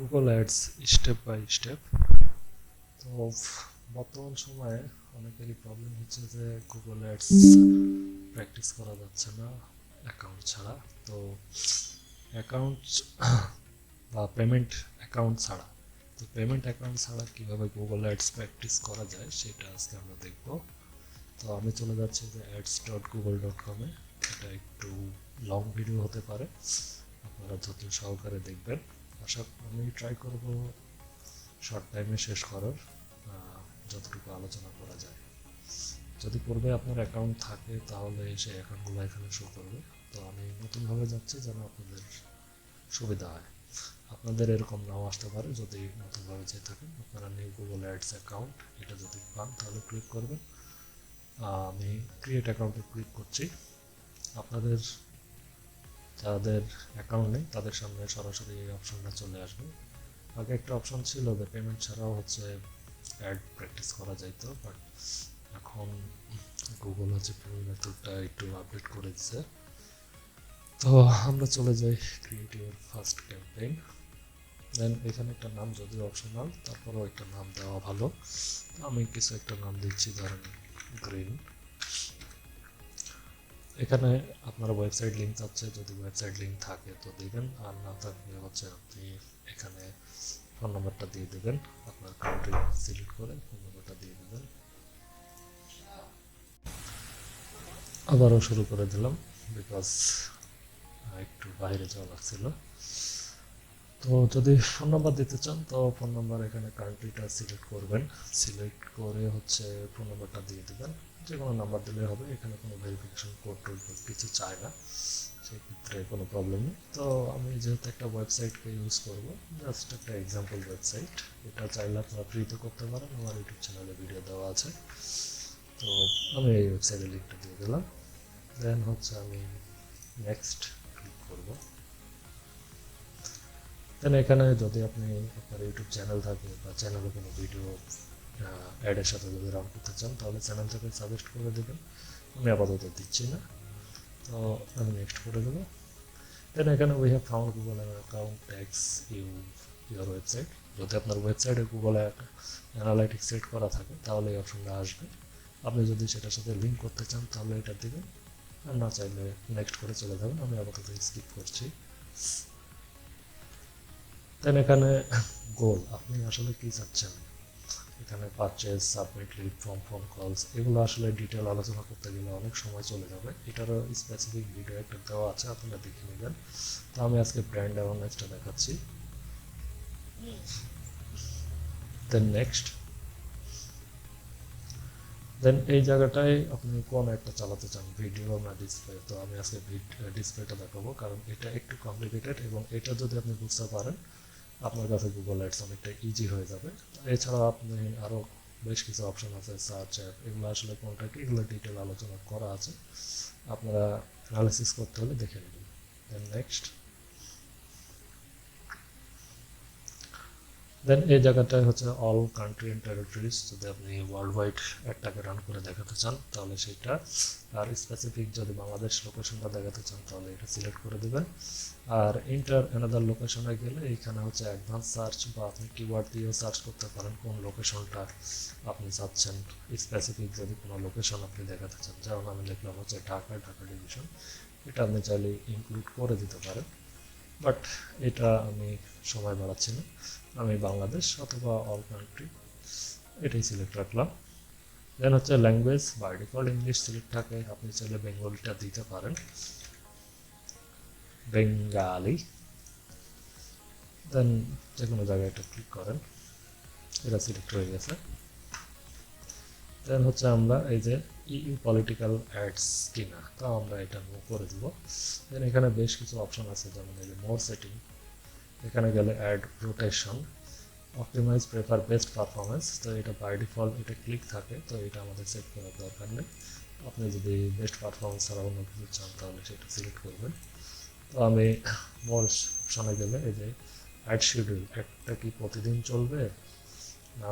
Google ads step by step. তো বর্তমান সময়ে অনেকেরই প্রবলেম হচ্ছে যে গুগল অ্যাডস প্র্যাকটিস করা যাচ্ছে না অ্যাকাউন্ট ছাড়া। তো অ্যাকাউন্ট বা পেমেন্ট অ্যাকাউন্ট ছাড়া, তো পেমেন্ট অ্যাকাউন্ট ছাড়া কীভাবে গুগল অ্যাডস প্র্যাকটিস করা যায় সেটা আজকে আমরা দেখব। তো আমি চলে যাচ্ছি যে ads.google.com-এ। এটা একটু লং ভিডিও হতে পারে, আপনারা যত সহকারে দেখবেন। আমি ট্রাই করব শর্ট টাইমে শেষ করার, যতটুকু আলোচনা করা যায়। যদি পূর্বে আপনার অ্যাকাউন্ট থাকে তাহলে সেই অ্যাকাউন্টগুলো এখানে শো করবে। তো আমি নতুনভাবে যাচ্ছি যেন আপনাদের সুবিধা হয়। আপনাদের এরকম নাও আসতে পারে যদি নতুনভাবে যেয়ে থাকেন। আপনারা নিউ গুগল অ্যাডস অ্যাকাউন্ট এটা যদি পান তাহলে ক্লিক করবেন। আমি ক্রিয়েট অ্যাকাউন্টে ক্লিক করছি। আপনাদের যাদের অ্যাকাউন্ট নেই তাদের সামনে সরাসরি এই অপশনটা চলে আসবে। আগে একটা অপশন ছিল যে পেমেন্ট ছাড়াও অ্যাড প্র্যাকটিস করা যাইত, বাট এখন গুগল পেমেন্ট মেথডটা একটু আপডেট করে দিচ্ছে। তো আমরা চলে যাই ক্রিয়েট ইউর ফার্স্ট ক্যাম্পেইন। দেন এখানে একটা নাম যদিও অপশনাল, তারপরেও একটা নাম দেওয়া ভালো। আমি কিছু একটা নাম দিচ্ছি, ধরেন গ্রিন। এখানে আপনার ওয়েবসাইট লিঙ্ক চাচ্ছে, যদি ওয়েবসাইট লিঙ্ক থাকে তো দিবেন, আর না থাকলে আপনি এখানে ফোন নাম্বারটা দিয়ে দেবেন। আপনার কান্ট্রি সিলেক্ট করে ফোন নাম্বারটা দিয়ে দেবেন। আবারও শুরু করে দিলাম বিকজ একটু বাইরে যাওয়া লাগছিল। তো যদি ফোন নাম্বার দিতে চান তো ফোন নাম্বার এখানে কান্ট্রিটা সিলেক্ট করবেন, সিলেক্ট করে ফোন নাম্বারটা দিয়ে দেবেন। যে কোনো নাম্বার দিলে হবে, এখানে কোনো ভেরিফিকেশন কোড টোড কিছু চায় না, সেক্ষেত্রে কোনো প্রবলেম নেই। তো আমি যেহেতু একটা ওয়েবসাইটকে ইউজ করব, জাস্ট একটা এক্সাম্পল ওয়েবসাইট, এটা চাইলে আপনারা ফ্রিতে করতে পারেন, আমার ইউটিউব চ্যানেলে ভিডিও দেওয়া আছে। তো আমি এই ওয়েবসাইটের লিঙ্কটা দিয়ে দিলাম। দেন আমি নেক্সট ক্লিক করব। দেন এখানে যদি আপনার ইউটিউব চ্যানেল থাকে বা চ্যানেলে কোনো ভিডিও অ্যাডের সাথে যদি রান করতে চান তাহলে চ্যানেল থেকে সাজেস্ট করে দেবেন। আমি আপাতত দিচ্ছি না, তো আমি নেক্সট করে দেবো। দেন এখানে we have found Google account tax your website. যদি আপনার ওয়েবসাইটে গুগল অ্যানালাইটিক্স সেট করা থাকে তাহলে এই অপশনটা আসবে। আপনি যদি সেটার সাথে লিঙ্ক করতে চান তাহলে এটা দেবেন, আর না চাইলে নেক্সট করে চলে যাবেন। আমি আপাতত স্কিপ করছি। দেন এখানে গোল, আপনি আসলে কি চাচ্ছেন। এখানে purchase, submit, lead form, phone calls, এগুলো আসলে ডিটেল আলোচনা করতে গেলে অনেক সময় চলে যাবে। এটারও স্পেসিফিক ভিডিও একটা দেওয়া আছে, আপনারা দেখে নেবেন। তো আমি আজকে ব্র্যান্ড অ্যাওয়ারনেসটা দেখাচ্ছি। দেন নেক্সট। দেন এই জায়গাটায় আপনি কোন একটা চালাতে চান, ভিডিও না ডিসপ্লে। তো আমি আজকে ডিসপ্লেটা দেখাবো, কারণ এটা একটু কমপ্লিকেটেড এবং এটা যদি আপনি বুঝতে পারেন আপনার কাছে গুগল অ্যাডস অনেকটা ইজি হয়ে যাবে। এছাড়াও আপনি আরও বেশ কিছু অপশন আছে, সার্চ অ্যাপ, এগুলো আসলে কোনটা কি এগুলো ডিটেল আলোচনা করা আছে, আপনারা অ্যানালিসিস করতে হলে দেখে নেবেন। দেন নেক্সট। দেন এই জায়গাটায় অল কান্ট্রি অ্যান্ড টেরিটরিজ। যদি আপনি ওয়ার্ল্ড ওয়াইড একটাকে রান করে দেখাতে চান তাহলে সেটা, আর স্পেসিফিক যদি বাংলাদেশ লোকেশনটা দেখাতে চান তাহলে এটা সিলেক্ট করে দেবেন। আর ইন্টার অ্যানাদার লোকেশনে গেলে এইখানে অ্যাডভান্স সার্চ বা আপনি কিওয়ার্ড দিয়েও সার্চ করতে পারেন কোন লোকেশনটা আপনি চাচ্ছেন। স্পেসিফিক যদি কোনো লোকেশন আপনি দেখাতে চান, যেমন আমি লিখলাম ঢাকা ডিভিশন, এটা আপনি চাইলে ইনক্লুড করে দিতে পারেন, বাট এটা আমি সময় বাড়াচ্ছি না। আমি বাংলাদেশ অথবা অল কান্ট্রি এটাই সিলেক্ট রাখলাম। Then language, by default English select থাকে, আপনি চাইলে বেঙ্গলিটা দিতে পারেন, বেঙ্গালি। দেন যে কোনো জায়গায় এটা ক্লিক করেন, এটা সিলেক্ট হয়ে গেছে। দেন আমরা এই যে ইউ পলিটিক্যাল অ্যাডস কিনা, তা আমরা এটা করে দিব। দেন এখানে বেশ কিছু অপশন আছে, যেমন এই যে মোর সেটিং, এখানে গেলে ad rotation, optimize prefer best performance. তো এটা বাই ডিফল্ট এটা ক্লিক থাকে, তো এটা আমাদের সেট করার দরকার নেই। আপনি যদি বেস্ট পারফরমেন্স ছাড়া অন্য কিছু চান তাহলে সেটা সিলেক্ট করবেন। তো আমি মোর অপশনে গেলে এই যে অ্যাড শিডিউল, একটা কি প্রতিদিন চলবে না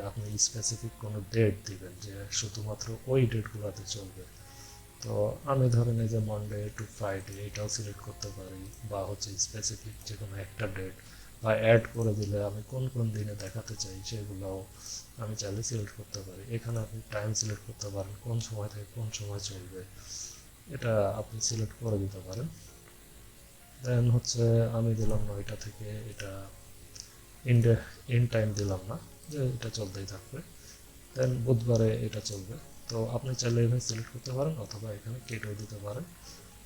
আপনি স্পেসিফিক কোনো ডেট দিবেন যে শুধুমাত্র ওই ডেটগুলোতে চলবে। তো আমি ধরেন এই যে মানডে টু ফ্রাইডে এটাও সিলেক্ট করতে পারি, বা স্পেসিফিক যে কোনো একটা ডেট বা অ্যাড করে দিলে আমি কোন কোন দিনে দেখাতে চাই সেগুলোও আমি চাইলে সিলেক্ট করতে পারি। এখানে আপনি টাইম সিলেক্ট করতে পারেন, কোন সময় থেকে কোন সময় চলবে এটা আপনি সিলেক্ট করে দিতে পারেন। দেন হচ্ছে আমি দিলাম 9টা থেকে, এটা ইন টাইম দিলাম না, যে এটা চলতেই থাকবে। দেন বুধবারে এটা চলবে। তো আপনি চাইলে এভাবে সিলেক্ট করতে পারেন অথবা এখানে কেটেও দিতে পারেন।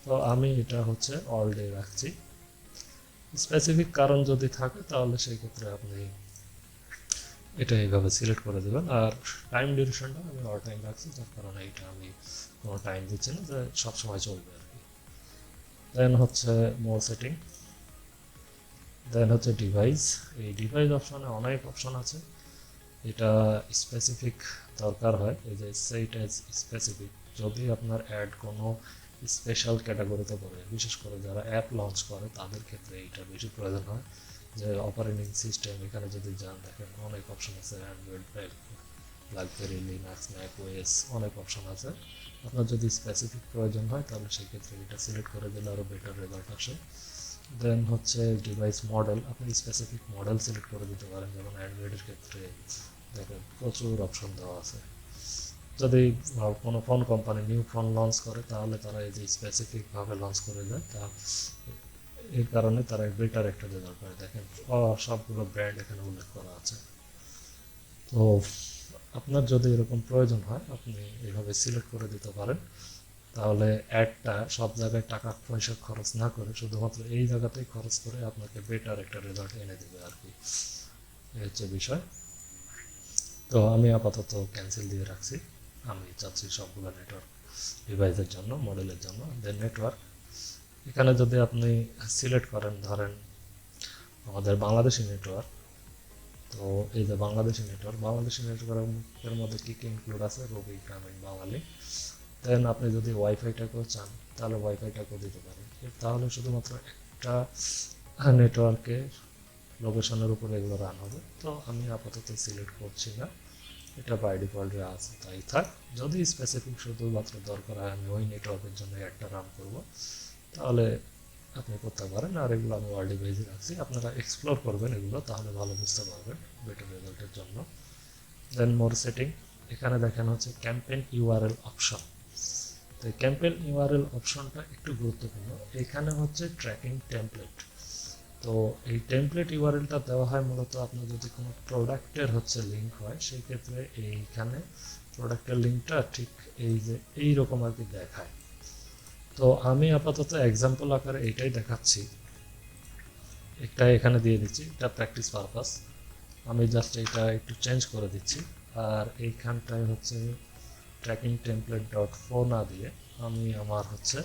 তো আমি এটা হচ্ছে অল ডে রাখছি। স্পেসিফিক কারণ যদি থাকে তাহলে সেই ক্ষেত্রে আপনি এটা এইভাবে সিলেক্ট করে দেবেন। আর টাইম ডিউরেশনটা আমি অল টাইম রাখছি, যার কারণে এটা আমি কোনো টাইম দিচ্ছি না, যে সবসময় চলবে আর কি। দেন হচ্ছে মোর সেটিং, দেন হচ্ছে ডিভাইস। এই ডিভাইস অপশনে অনেক অপশন আছে, এটা স্পেসিফিক দরকার হয়। এই যে সেট অ্যাজ স্পেসিফিক, যদি আপনার অ্যাড কোনো স্পেশাল ক্যাটাগরিতে পড়ে, বিশেষ করে যারা অ্যাপ লঞ্চ করে তাদের ক্ষেত্রে এইটা বেশি প্রয়োজন হয়। যে অপারেটিং সিস্টেম, এখানে যদি যান দেখেন অনেক অপশন আছে, Android, blackberry, Linux, Mac OS, অনেক অপশন আছে। আপনার যদি স্পেসিফিক প্রয়োজন হয় তাহলে সেই ক্ষেত্রে এটা সিলেক্ট করে দিলে আরও বেটার রেজাল্ট আসে। দেন হচ্ছে ডিভাইস মডেল, আপনি স্পেসিফিক মডেল সিলেক্ট করে দিতে পারেন, যেমন অ্যান্ড্রয়েডের ক্ষেত্রে দেখেন প্রচুর অপশন দেওয়া আছে। যদি কোনো phone company new phone launch করে তাহলে তারা এই যে স্পেসিফিকভাবে লঞ্চ করে দেয়, তা এই কারণে তারা বেটার একটা রেজাল্ট পায়। দেখেন সবগুলো ব্র্যান্ড এখানে উল্লেখ করা আছে। তো আপনার যদি এরকম প্রয়োজন হয় আপনি এইভাবে সিলেক্ট করে দিতে পারেন, তাহলে অ্যাডটা সব জায়গায় টাকা পয়সা খরচ না করে শুধুমাত্র এই জায়গাতেই খরচ করে আপনাকে বেটার একটা রেজাল্ট এনে দেবে আর কি, এই হচ্ছে বিষয়। তো আমি আপাতত ক্যান্সেল দিয়ে রাখছি, আমি চাচ্ছি সবগুলো নেটওয়ার্ক ডিভাইসের জন্য, মডেলের জন্য। দেন নেটওয়ার্ক, এখানে যদি আপনি সিলেক্ট করেন ধরেন আমাদের বাংলাদেশি নেটওয়ার্ক, তো এই যে বাংলাদেশি নেটওয়ার্কের মধ্যে কী কী ইনক্লুড আছে, রবি, গ্রামীণ, বাঙালি। দেন আপনি যদি ওয়াইফাইটাকেও চান তাহলে ওয়াইফাইটাকেও দিতে পারেন। তাহলে শুধুমাত্র একটা নেটওয়ার্কের লোকেশনের উপরে এগুলো রান হবে। তো আমি আপাতত সিলেক্ট করছি না, এটা বাই ডিফল্টে আছে তাই থাক। যদি স্পেসিফিক শুধুমাত্র দরকার হয় আমি ওই নেটওয়ার্কের জন্য একটা রান করব, তাহলে আপনি করতে পারেন। আর এগুলো আমি ওয়ার্ল্ড ডিভাইসে রাখছি, আপনারা এক্সপ্লোর করবেন এগুলো, তাহলে ভালো বুঝতে পারবেন বেটার রেজাল্টের জন্য। দেন মোর সেটিং, এখানে দেখেন হচ্ছে ক্যাম্পেইন ইউআরএল অপশন। তো ক্যাম্পেইন ইউআরএল অপশনটা একটু গুরুত্বপূর্ণ। এখানে হচ্ছে ট্র্যাকিং টেমপ্লেট। তো এই টেমপ্লেট ইউআরএলটা দেওয়া হয় মূলত আপনার যদি কোনো প্রোডাক্টের হচ্ছে লিঙ্ক হয়, সেই ক্ষেত্রে এইখানে প্রোডাক্টের লিঙ্কটা ঠিক এই যে এইরকম আর কি দেখায়। তো আমি আপাতত এক্সাম্পল আকারে এইটাই দেখাচ্ছি, একটা এখানে দিয়ে দিচ্ছি, এটা প্র্যাকটিস পারপাস। আমি জাস্ট এটা একটু চেঞ্জ করে দিচ্ছি। আর এইখানটায় হচ্ছে ট্র্যাকিং টেমপ্লেট ডট ফো না দিয়ে আমি আমার হচ্ছে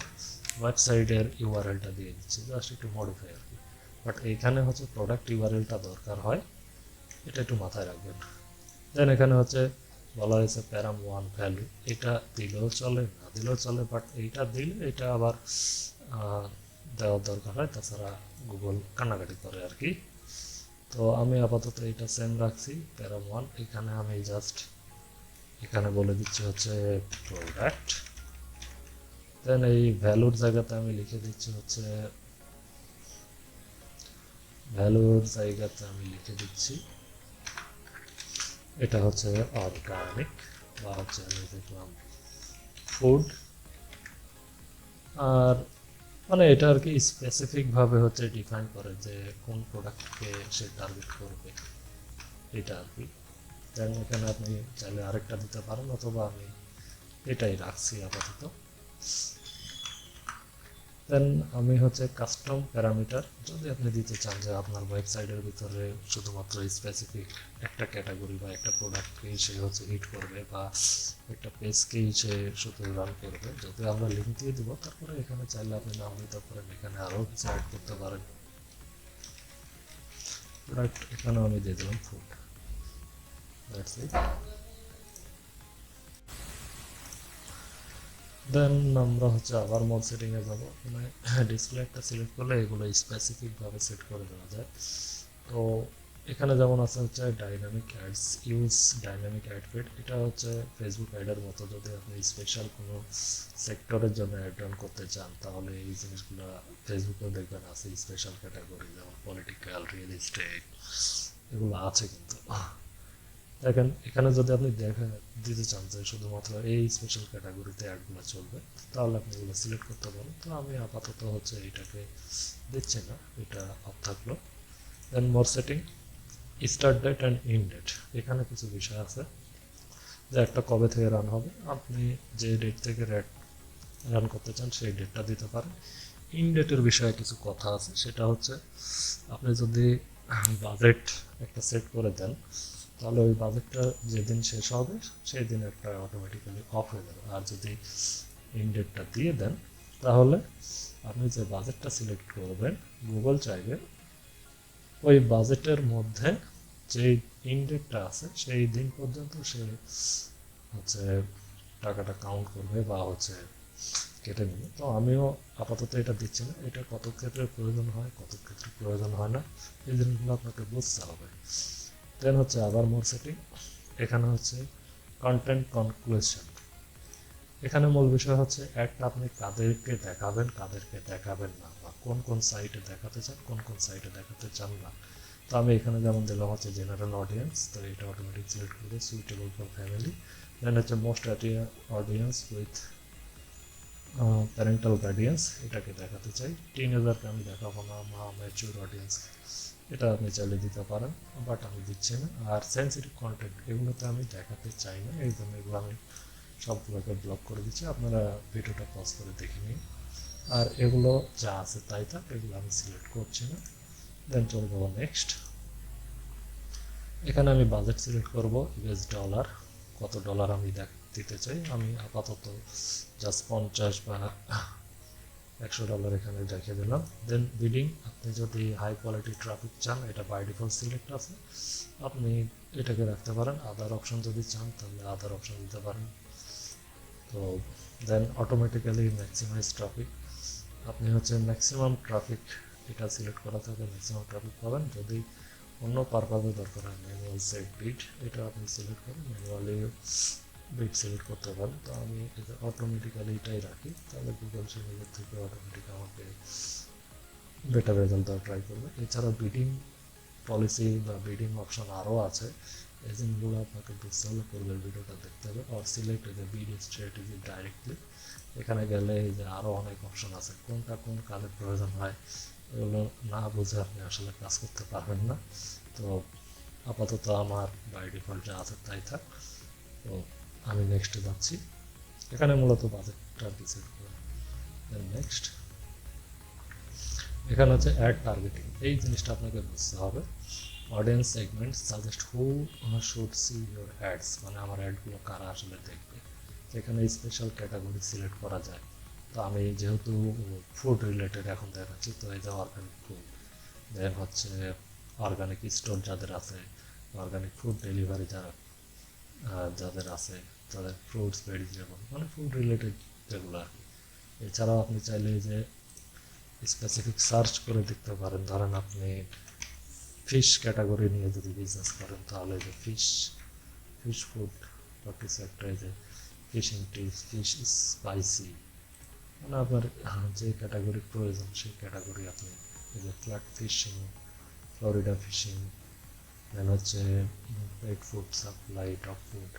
ওয়েবসাইটের ইউআরএলটা দিয়ে দিচ্ছি, জাস্ট একটু মডিফাই আর কি। বাট এইখানে হচ্ছে প্রোডাক্ট ইউআরএলটা দরকার হয়, এটা একটু মাথায় রাখবেন। দেন এখানে হচ্ছে বলা হয়েছে প্যারাম ওয়ান ভ্যালু, এটা দিলেও চলে না দিলেও চলে, বাট এইটা দিলে এটা আবার দেওয়ার দরকার হয়, তাছাড়া গুগল কান্নাকাটি করে আর কি। তো আমি আপাতত এটা সেম রাখছি প্যারাম ওয়ান। এখানে আমি জাস্ট এখানে বলে দিচ্ছি হচ্ছে প্রোডাক্ট। দেন এই ভ্যালুর জায়গাতে আমি লিখে দিচ্ছি হচ্ছে এটা হচ্ছে অর্গানিক, বা হচ্ছে আমি দেখলাম ফুড। আর মানে এটা আর কি স্পেসিফিকভাবে হচ্ছে ডিফাইন করে যে কোন প্রোডাক্টকে সে টার্গেট করবে, এটা আর কি। দেন এখানে আপনি চাইলে আরেকটা দিতে পারেন, অথবা আমি এটাই রাখছি আপাতত। দেন আমি হচ্ছে কাস্টম প্যারামিটার, যদি আপনি দিতে চান যে আপনার ওয়েবসাইটের ভিতরে শুধুমাত্র স্পেসিফিক একটা ক্যাটাগরি বা একটা প্রোডাক্টকেই সে হচ্ছে হিট করবে, বা একটা পেজকেই সে শুধু রান করবে, যদি আমরা লিঙ্ক দিয়ে দিব, তারপরে এখানে চাইলে আপনি নাম দিতে পারেন, এখানে আরও কিছু অ্যাড করতে পারেন। প্রোডাক্ট এখানেও আমি দিয়ে দিলাম ফুড, দ্যাটস ইট। দেন আমরা হচ্ছে আবার মোড সেটিংয়ে যাবো। মানে ডিসপ্লে একটা সিলেক্ট করলে এগুলো স্পেসিফিকভাবে সেট করে দেওয়া যায়। তো এখানে যেমন আছে হচ্ছে dynamic ads, use dynamic ad feed. এটা হচ্ছে ফেসবুক অ্যাডের মতো, যদি আপনি স্পেশাল কোনো সেক্টরের জন্য অ্যাড রান করতে চান তাহলে এই জিনিসগুলো ফেসবুকেও দেখবেন আছে, স্পেশাল ক্যাটাগরি যেমন পলিটিক্যাল, রিয়েল এস্টেট, এগুলো আছে। কিন্তু দেখেন এখানে যদি আপনি দেখা দিতে চান যে শুধুমাত্র এই স্পেশাল ক্যাটাগরিতে অ্যাডগুলো চলবে, তাহলে আপনি এগুলো সিলেক্ট করতে পারেন। তো আমি আপাতত হচ্ছে এইটাকে দিচ্ছি না, এটা অফ থাকলো। Then more setting, start date and end date. এখানে কিছু বিষয় আছে যে একটা কবে থেকে রান হবে, আপনি যে ডেট থেকে রান করতে চান সেই ডেটটা দিতে পারেন। ইন ডেটের বিষয়ে কিছু কথা আছে, সেটা হচ্ছে আপনি যদি বাজেট একটা সেট করে দেন তাহলে ওই বাজেটটা যেদিন শেষ হবে সেই দিন একটা অটোমেটিক্যালি অফ হয়ে যাবে। আর যদি ইন ডেটটা দিয়ে দেন তাহলে আপনি যে বাজেটটা সিলেক্ট করবেন গুগল চাইবে ওই বাজেটের মধ্যে যে ইন ডেটটা আছে সেই দিন পর্যন্ত সে হচ্ছে টাকাটা কাউন্ট করবে বা হচ্ছে কেটে নেবে। তো আমিও আপাতত এটা দিচ্ছি না, এটা কত ক্ষেত্রে প্রয়োজন হয় কত ক্ষেত্রে প্রয়োজন হয় না এই জিনিসগুলো আপনাকে বুঝতে হবে। দেন হচ্ছে আবার মোর সেটিং, এখানে হচ্ছে কন্টেন্ট কনক্লুশন। এখানে মূল বিষয় হচ্ছে অ্যাডটা আপনি কাদেরকে দেখাবেন কাদেরকে দেখাবেন না, বা কোন কোন সাইটে দেখাতে চান কোন কোন সাইটে দেখাতে চান না। তো আমি এখানে যেমন দিলাম হচ্ছে জেনারেল অডিয়েন্স, তো এটা অটোমেটিক সিলেক্ট করবে, সুইটেবল ফর ফ্যামিলি। দেন হচ্ছে most audience with parental guardians, এটাকে দেখাতে চাই। টিনেজারকে আমি দেখাবো না, মা ম্যাচিউর অডিয়েন্স, এটা আপনি চাইলে দিতে পারেন, বাট আমি দিচ্ছি না। আর সেন্সিটিভ কন্টেন্ট এগুলোতে আমি দেখাতে চাই না, এই জন্য এগুলো আমি সবগুলোকে ব্লক করে দিচ্ছি। আপনারা ভিডিওটা পজ করে দেখে নিন। আর এগুলো যা আছে তাই থাক, এগুলো আমি সিলেক্ট করছি না। দেন চলে যাবো নেক্সট। এখানে আমি বাজেট সিলেক্ট করব ইউএস ডলার, কত ডলার আমি দিতে চাই। আমি আপাতত জাস্ট 50 বা $100 এখানে রেখে দিলাম। দেন বিডিং, আপনি যদি হাই কোয়ালিটি ট্রাফিক চান এটা বাই ডিফল্ট সিলেক্ট আছে, আপনি এটাকে রাখতে পারেন। আদার অপশন যদি চান তাহলে আদার অপশন দিতে পারেন। তো দেন অটোমেটিক্যালি ম্যাক্সিমাইজ ট্রাফিক, আপনি হচ্ছে ম্যাক্সিমাম ট্রাফিক এটা সিলেক্ট করা থাকে, ম্যাক্সিমাম ট্রাফিক পাবেন। যদি অন্য পারপাজে দরকার হয় ম্যানুয়াল সেট বিট, এটা আপনি সিলেক্ট করেন, ম্যানুয়ালি বিট সিলেক্ট করতে পারেন। তো আমি অটোমেটিক্যালি এটাই রাখি, তাহলে গুগল সে নিজের থেকে অটোমেটিক আমাকে বেটার রেজাল্ট দেওয়া ট্রাই করবে। এছাড়া বিডিং পলিসি বা বিডিং অপশন আরও আছে, এই জিনিসগুলো আপনাকে বুঝতে হলে পূর্বের ভিডিওটা দেখতে হবে। আর সিলেক্ট যে বিড স্ট্র্যাটেজি ডাইরেক্টলি, এখানে গেলে এই যে আরও অনেক অপশন আছে, কোনটা কোন কাজের প্রয়োজন হয় এগুলো না বুঝে আপনি আসলে কাজ করতে পারবেন না। তো আপাতত আমার বাই ডিফল্ট যা আছে তাই থাক। তো আমি নেক্সটে যাচ্ছি, এখানে মূলত বাজেটটা ডিসাইড করে নেক্সট। এখানে হচ্ছে অ্যাড টার্গেটিং, এই জিনিসটা আপনাকে বুঝতে হবে। Audience segment suggest who should see your ads, মানে আমার অ্যাডগুলো কারা আসলে দেখবে। এখানে স্পেশাল ক্যাটাগরি সিলেক্ট করা যায়। তো আমি যেহেতু ফুড রিলেটেড এখন দেখাচ্ছি, তো এই যে অর্গানিক ফুড, দেন হচ্ছে অর্গানিক স্টোর যাদের আছে, অর্গানিক ফুড ডেলিভারি যারা যাদের আছে, তাদের ফ্রুটস ভেজিটেবল মানে ফুড রিলেটেড যেগুলো আর কি। এছাড়াও আপনি চাইলে যে স্পেসিফিক সার্চ করে দেখতে পারেন, ধরেন আপনি ফিশ ক্যাটাগরি নিয়ে যদি বিজনেস করেন তাহলে যে ফিশ ফিশ ফুড বা কিছু একটা, যে ফিশিং টিপস, ফিশ স্পাইসি, মানে আপনার যে ক্যাটাগরি প্রয়োজন সেই ক্যাটাগরি আপনি, এই যে flat fishing, Florida fishing, then হচ্ছে pet food supply, dog food,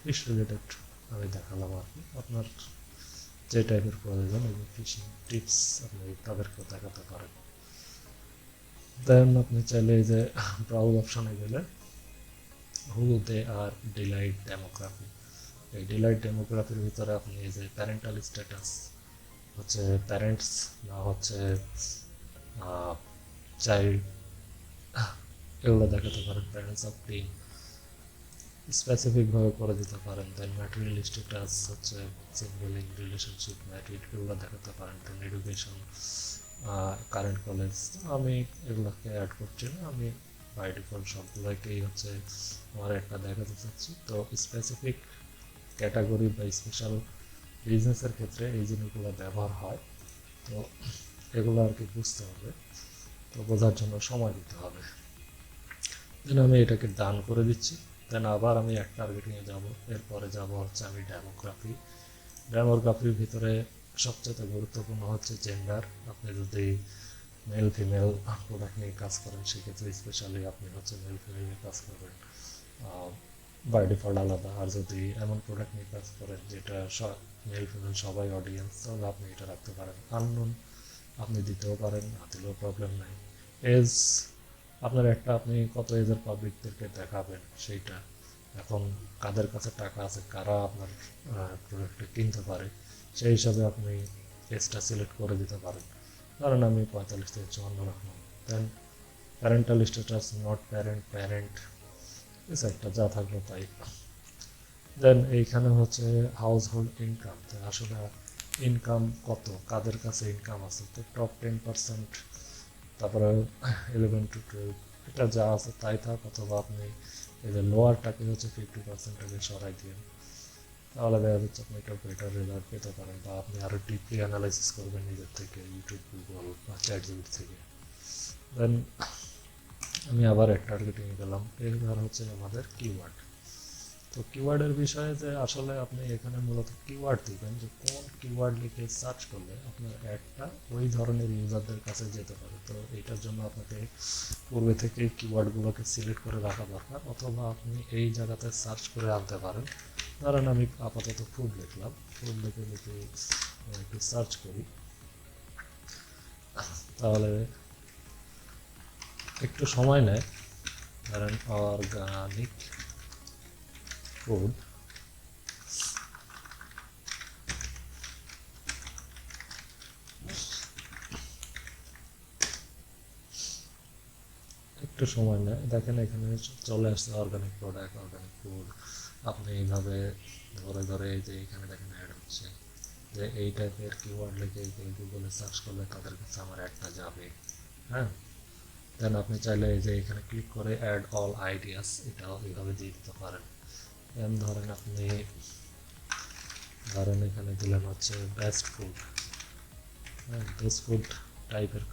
fish related আমি দেখালাম আর কি। আপনার যে টাইপের প্রয়োজন এই যে ফিশিং টিপস আপনি তাদেরকেও দেখাতে পারেন। দেন আপনি চাইলে এই যে ব্রাউজ অপশনে গেলে হু দে আর ডিলাইট ডেমোগ্রাফি, এই ডিলাইট ডেমোগ্রাফির ভিতরে আপনি এই যে প্যারেন্টাল স্ট্যাটাস হচ্ছে প্যারেন্টস না হচ্ছে চাইল্ড, এগুলো দেখাতে পারেন। প্যারেন্টস অফ টিন স্পেসিফিকভাবে করে দিতে পারেন। দেন ম্যাটেরিয়াল স্ট্যাটাস হচ্ছে সিঙ্গেলিং, রিলেশনশিপ, ম্যারিড, এগুলো দেখাতে পারেন। দেন এডুকেশন, কারেন্ট কলেজ, আমি এগুলোকে অ্যাড করছি না, আমি বাই ডিফল্ট সবগুলোকেই হচ্ছে আমার একটা দেখাতে চাচ্ছি। তো স্পেসিফিক ক্যাটাগরি বা স্পেশাল বিজনেসের ক্ষেত্রে এই জিনিসগুলো ব্যবহার হয়। তো এগুলো আর কি বুঝতে হবে, তো বোঝার জন্য সময় দিতে হবে। দেন আমি এটাকে ডান করে দিচ্ছি। দেন আবার আমি অ্যাড টার্গেটিংয়ে যাব, এরপরে যাব হচ্ছে আমি ডেমোগ্রাফি। ডেমোগ্রাফির ভিতরে সবচেয়ে গুরুত্বপূর্ণ হচ্ছে জেন্ডার। আপনি যদি মেল ফিমেল প্রোডাক্ট নিয়ে কাজ করেন সেক্ষেত্রে স্পেশালি আপনি হচ্ছে মেল ফিমেল নিয়ে কাজ করবেন বাই ডিফল্ট আলাদা। আর যদি এমন প্রোডাক্ট নিয়ে কাজ করেন যেটা মেল ফিমেল সবাই অডিয়েন্স, তাহলে আপনি এটা রাখতে পারেন আননোন। আপনি দিতেও পারেন, না দিলেও প্রবলেম নাই। এজ আপনার একটা, আপনি কত এজের পাবলিকদেরকে দেখাবেন সেইটা। এখন কাদের কাছে টাকা আছে, কারা আপনার প্রোডাক্টটা কিনতে পারে, সেই হিসাবে আপনি এজটা সিলেক্ট করে দিতে পারেন। ধরেন আমি 45 থেকে 54 রাখলাম। Then parental status not parent, parent, একটা যা থাকলো তাই। দেন এইখানে হচ্ছে হাউস হোল্ড ইনকাম, আসলে ইনকাম কত, কাদের কাছে ইনকাম আছে, তো টপ 10%, তারপরে 11 to 12, এটা যা আছে তাই থাক, অথবা আপনি এই যে লোয়ারটাকে হচ্ছে 50%টাকে সরাই দিয়ে, তাহলে দেখা যাচ্ছে আপনি একটা বেটার রেজাল্ট পেতে পারেন, বা আপনি আরও ডিপলি অ্যানালাইসিস করবেন নিজের থেকে, ইউটিউব, গুগল বা চ্যাটজিপিটি থেকে। দেন আমি আবার এক টার্গেটিং গেলাম, এবার হচ্ছে আমাদের কিওয়ার্ড। তো কিওয়ার্ডের বিষয়ে যে আসলে আপনি এখানে মূলত কিওয়ার্ড দিবেন, যে কোন কিওয়ার্ড লিখে সার্চ করলে আপনার অ্যাডটা ওই ধরনের ইউজারদের কাছে যেতে পারে। তো এইটার জন্য আপনাকে পূর্বে থেকে কিওয়ার্ডগুলোকে সিলেক্ট করে রাখা দরকার, অথবা আপনি এই জায়গাতে সার্চ করে আনতে পারেন। ধরেন আমি আপাতত ফুড লিখলাম, ফুড লিখে যদি একটু সার্চ করি, তাহলে একটু সময় নেয়। ধরেন অর্গানিক ফুড, একটু সময় নেয়। দেখেন এখানে চলে আসছে অর্গানিক প্রোডাক্ট, অর্গানিক ফুড। আপনি এইভাবে ধরে ধরে এই যে এখানে দেখেন অ্যাড হচ্ছে, যে এই টাইপের কিওয়ার্ড লিখে গুগলে সার্চ করলে তাদের কাছে আমার অ্যাডটা যাবে। হ্যাঁ, দেন আপনি চাইলে এই যে এখানে ক্লিক করে অ্যাড অল আইডিয়াস, এটাও এইভাবে দিয়ে দিতে পারেন। দেন ধরেন আপনি এখানে দিলেন হচ্ছে বেস্ট ফুড। হ্যাঁ, বেস্ট ফুড টাইপের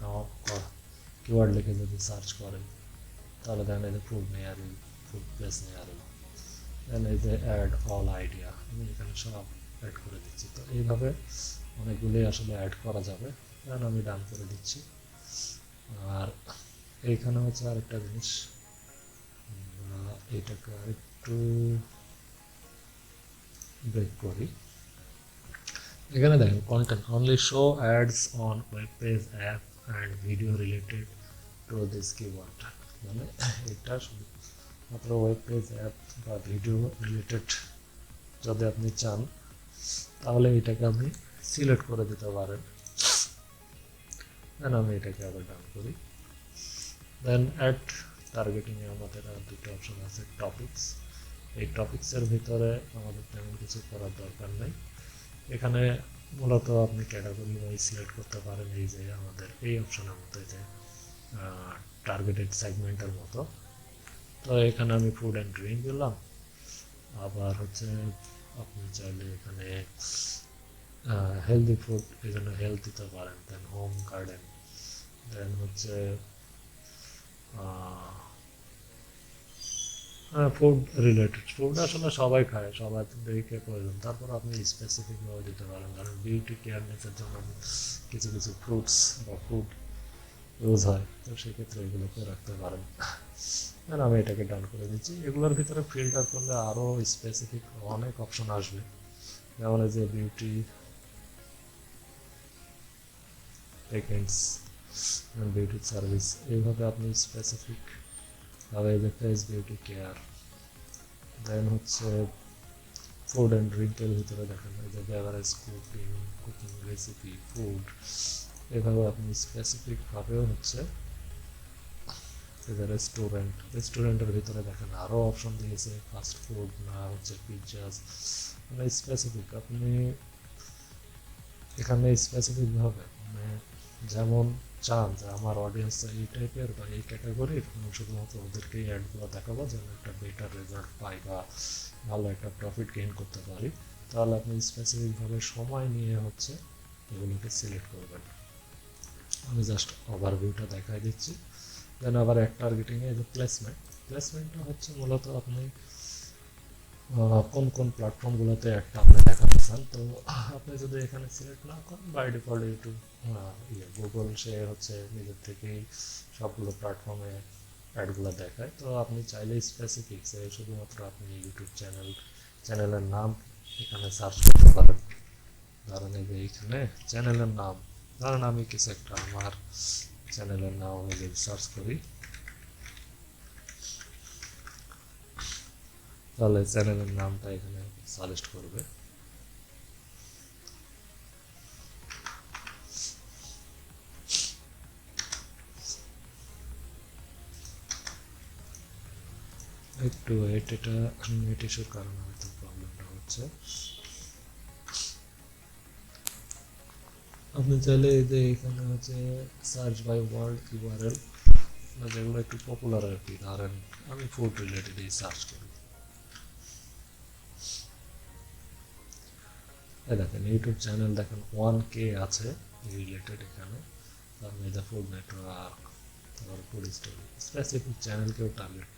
কিওয়ার্ড লিখে যদি সার্চ করেন, তাহলে দেখেন এই যে food nihari, food place nihari, দেন এই যে অ্যাড অল আইডিয়া, আমি এখানে সব অ্যাড করে দিচ্ছি। তো এইভাবে অনেকগুলোই আসলে অ্যাড করা যাবে। দেন আমি ডান করে দিচ্ছি। আর এইখানে হচ্ছে আরেকটা জিনিস, এইটাকে একটু ব্রেক করি। এখানে দেখেন content only show ads on web page, app and video related to this keyword, মানে এটা শুধু মাত্র ওয়েব পেজ, অ্যাপ বা ভিডিও রিলেটেড যদি আপনি চান, তাহলে এটাকে আপনি সিলেক্ট করে দিতে পারেন। দেন আমি এটাকে আবার ডান করি। দেন অ্যাড টার্গেটিংয়ে আমাদের আর দুটো অপশন আছে, টপিকস। এই টপিক্সের ভিতরে আমাদের তেমন কিছু করার দরকার নেই। এখানে মূলত আপনি ক্যাটাগরি ওয়াইজ সিলেক্ট করতে পারেন, এই যে আমাদের এই অপশনের মতো, যে টার্গেটেড সেগমেন্টের মতো। তো এখানে আমি ফুড অ্যান্ড ড্রিঙ্ক দিলাম। আবার হচ্ছে আপনি চাইলে এখানে হেলদি ফুড, এই জন্য হেলথ দিতে পারেন। দেন হোম গার্ডেন, দেন হচ্ছে ফুড রিলেটেড, ফুড আসলে সবাই খায়, সবাইকে প্রয়োজন। তারপর আপনি স্পেসিফিকভাবে দিতে পারেন, কারণ বিউটি কেয়ারনেসের জন্য কিছু কিছু ফ্রুটস বা ফুড ইউজ হয়, তো সেক্ষেত্রে এগুলোকে রাখতে পারেন। আর আমি এটাকে ডান করে দিচ্ছি। এগুলোর ভিতরে ফিল্টার করলে আরও স্পেসিফিক অনেক অপশন আসবে, যেমন এই যে বিউটি পেকেন্টস, বিউটি সার্ভিস, এইভাবে আপনি স্পেসিফিক ভাবে যে ফেস বিউটি কেয়ার। দেন হচ্ছে ফুড অ্যান্ড ড্রিঙ্কের ভিতরে দেখেন এই যে বেভারেজ, কুকিং রেসিপি, ফুড, এভাবে আপনি স্পেসিফিকভাবেও হচ্ছে এই যে রেস্টুরেন্টের ভিতরে দেখেন আরও অপশন দিয়েছে, ফাস্ট ফুড না হচ্ছে পিৎজাস, মানে স্পেসিফিক আপনি এখানে স্পেসিফিকভাবে মানে যেমন চান যে আমার অডিয়েন্স এই টাইপের বা এই ক্যাটাগরির, আমি শুধুমাত্র ওদেরকেই অ্যাডগুলো দেখাবো যেন একটা বেটার রেজাল্ট পাই বা ভালো একটা প্রফিট গেইন করতে পারি, তাহলে আপনি স্পেসিফিকভাবে সময় নিয়ে হচ্ছে এগুলোকে সিলেক্ট করবেন। আমি জাস্ট ওভারভিউটা দেখাই দিচ্ছি। দেন আবার এক টার্গেটিংয়ে যে প্লেসমেন্ট, প্লেসমেন্টটা হচ্ছে মূলত আপনি কোন কোন প্ল্যাটফর্মগুলোতে অ্যাডটা আপনি দেখাতে চান। তো আপনি যদি এখানে সিলেক্ট না করেন, বাই ডিফল্ট ইউটিউব গুগল সে হচ্ছে নিজের থেকেই সবগুলো প্ল্যাটফর্মে অ্যাডগুলো দেখায়। তো আপনি চাইলে স্পেসিফিক্সে শুধুমাত্র আপনি ইউটিউব চ্যানেলের নাম এখানে সার্চ করতে পারেন। ধরেন এই যে এইখানে চ্যানেলের নাম, ধরেন আমি কিছু একটা আমার চ্যানেলের নাম আমি যদি সার্চ করি, তাহলে চ্যানেলের নামটা এখানে সাজেস্ট করবে। একটু ওয়েট, এটা নেট ইস্যুর কারণে হয়তো প্রবলেমটা হচ্ছে। আপনি চাইলে এই যে এখানে হচ্ছে সার্চ বাই ওয়ার্ল্ড ইউআরএল, যেগুলো একটু পপুলার আর কি, ধরেন আমি ফুড রিলেটেডই সার্চ করি। এই দেখেন ইউটিউব চ্যানেল দেখেন 1K আছে রিলেটেড এখানে। আমি দ্য ফুড নেটওয়ার্ক, তারপর ফুড স্টোরি, স্পেসিফিক চ্যানেলকেও টার্গেট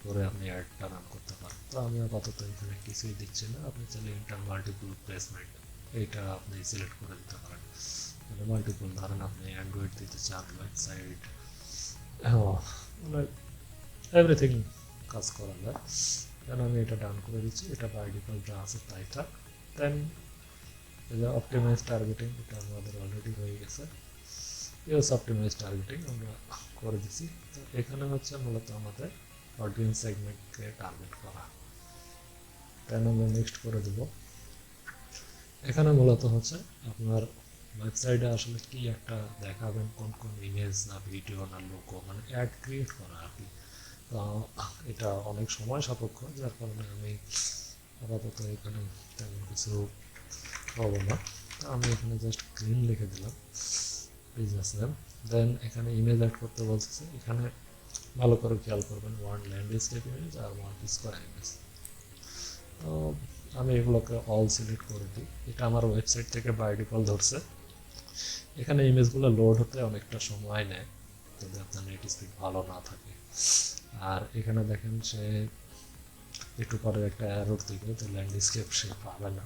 করে আপনি অ্যাডটা রান করতে পারেন। তো আমি আপাতত এখানে কিছুই দিচ্ছি না। আপনি চাইলে ইন্টার মাল্টিপল প্লেসমেন্ট এইটা আপনি সিলেক্ট করে দিতে পারেন। মানে মাল্টিপল, ধরেন আপনি অ্যান্ড্রয়েড দিতে চান, ওয়েবসাইট, মানে এভরিথিং কাজ করা যায়। কেন আমি এটা ডান করে দিচ্ছি, এটা বাই ডিফল্ট যা আছে তাই থাক। দেন অপটিমাইজ টার্গেটিং, এটা আমাদের অলরেডি হয়ে গেছে। ইউজ অপটিমাইজ টার্গেটিং আমরা করে দিচ্ছি। তো এখানে হচ্ছে মূলত আমাদের অডিয়েন্স সেগমেন্টকে টার্গেট করা। দেন আমরা নেক্সট করে দেব। এখানে মূলত হচ্ছে আপনার ওয়েবসাইটে আসলে কি একটা দেখাবেন, কোন কোন ইমেজ না ভিডিও না লোগো, মানে অ্যাড ক্রিয়েট করা আর কি। তো এটা অনেক সময় সাপেক্ষ, যার কারণে আমি আপাতত এখানে তেমন কিছু পাবো না। আমি এখানে জাস্ট গ্রিন লিখে দিলাম বিজনেস নেম। দেন এখানে ইমেজ অ্যাড করতে বলতেছে। এখানে ভালো করে খেয়াল করবেন, ওয়ান ল্যান্ডস্কেপ ইমেজ আর ওয়ান স্কোয়ার ইমেজ। তো আমি এগুলোকে অল সিলেক্ট করে দিই। এটা আমার ওয়েবসাইট থেকে বাই ডিফল্ট ধরছে। এখানে ইমেজগুলো লোড হতে অনেকটা সময় নেয় যদি আপনার নেট স্পিড ভালো না থাকে। আর এখানে দেখেন সে একটু পরে একটা এরর দিবে, তো ল্যান্ডস্কেপ সে পাবে না।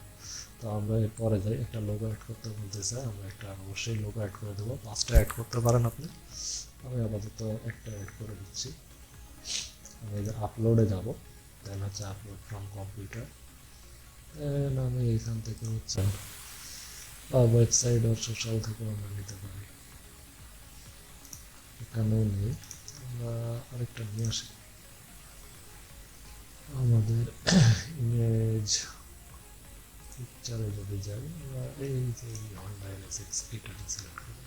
তো আমরা এরপরে যাই, একটা লোগো অ্যাড করতে বলতেছে, আমরা একটা অবশ্যই লোগো অ্যাড করে দেবো। 5টা অ্যাড করতে পারেন আপনি, আমি আপাতত একটা অ্যাড করে দিচ্ছি। আমি আপলোডে যাব, দেন হচ্ছে আপলোড ফ্রম কম্পিউটার। দেন আমি এখান থেকে হচ্ছে ওয়েবসাইট আর সোশ্যাল থেকেও আমরা নিতে পারি। এখানেও নেই, আমরা আরেকটা নিয়ে আসি। আমাদের ইমেজ পিকচারে যদি যাই, আমরা এই যে অনলাইন এসেক্স এটা সিলেক্ট করি।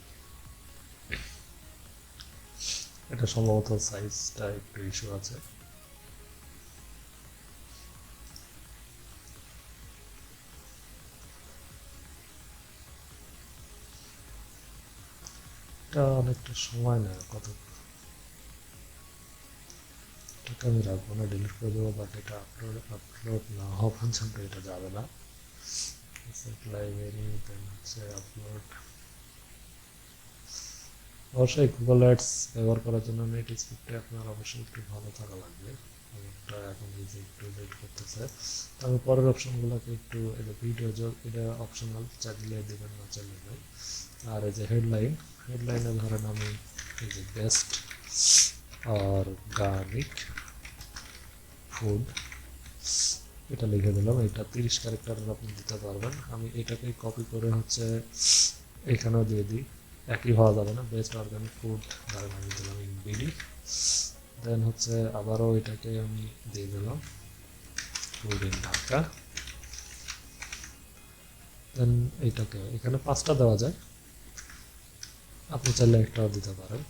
এটা সম্ভবত সাইজটা একটু ইস্যু আছে। এটা অনেকটা সময় নেয়, কত এটাকে আমি রাখবো না, ডিলিট করে দেবো। বাট এটা আপলোড না হওয়া পর্যন্ত এটা যাবে না। লাইব্রেরি, দেন হচ্ছে আপলোড। অবশ্যই গুগল অ্যাডস ব্যবহার করার জন্য নেট স্পিডটা আপনার অবশ্যই একটু ভালো থাকা লাগবে। এটা এখন এই যে একটু ওয়েট করতেছে। তবে পরের অপশনগুলোকে একটু, এটা ভিডিও এটা অপশনাল, চাইলে দেবেন না চাইলে নেই। আর এই যে হেডলাইনে ধরেন আমি এই যে বেস্ট অর্গানিক ফুড এটা লিখে দিলাম। এটা 30 ক্যারেক্টারের আপনি দিতে পারবেন। আমি এটাকে কপি করে হচ্ছে এখানেও দিয়ে দিই, একই হওয়া যাবে না। বেস্ট অর্গানিক ফুড ধরেন আমি দিলাম ইন বিডি। দেন হচ্ছে আবারও এটাকে আমি দিয়ে দিলাম ফুড ইন ঢাকা। দেন এইটাকে এখানে 5টা দেওয়া যায়, আপনি চাইলে একটাও দিতে পারেন,